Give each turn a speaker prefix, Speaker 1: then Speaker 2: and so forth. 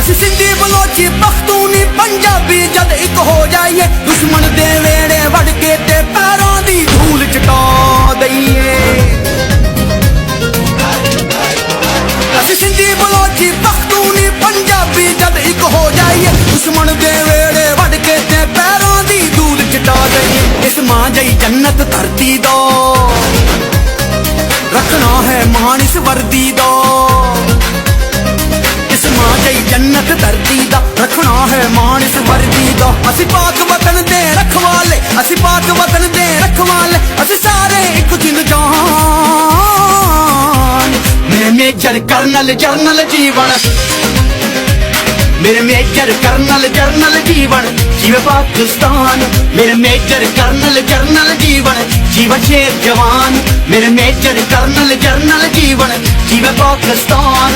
Speaker 1: ਅਸੀਂ ਸਿੰਧੀ ਬਲੋਚੀ ਪਖਤੂਨੀ ਪੰਜਾਬੀ ਜਦ ਇੱਕ ਹੋ ਜਾਈਏ ਦੁਸ਼ਮਣ ਦੇ ਵੇੜੇ ਵੜ ਕੇ ਤੇ ਪੈਰਾਂ ਦੀ ਧੂਲ ਚਟਾ ਦਈਏ ਅਸੀਂ ਸਿੰਧੀ ਬਲੋਚੀ ਪਖਤੂਨੀ ਪੰਜਾਬੀ ਜਦ ਇੱਕ ਹੋ ਜਾਈਏ ਦੁਸ਼ਮਣ ਦੇ ਵੇੜੇ ਵੜ ਕੇ ਤੇ ਪੈਰਾਂ ਦੀ ਧੂਲ ਚਟਾ ਦਈਏ ਇਸ ਮਾਂ ਜਈ ਜੰਨਤ ਧਰਤੀ ਦਾ रखना है मान इस वर्दी दा इस मां जई जन्नत धरती दा रखना है मान इस वर्दी दा असी पाक वतन दे रखवाले असी पाक वतन दे रखवाले असी सारे एक दिन जान मेरे मेजर कर्नल जरनल जीवन मेरे मेजर कर्नल जरनल जीवन जीवे पाकिस्तान मेरे मेजर कर्नल जरनल जीवन जीवा शेर जवान मेरे मेजर कर्नल जरनल जीवन जीवे पाकिस्तान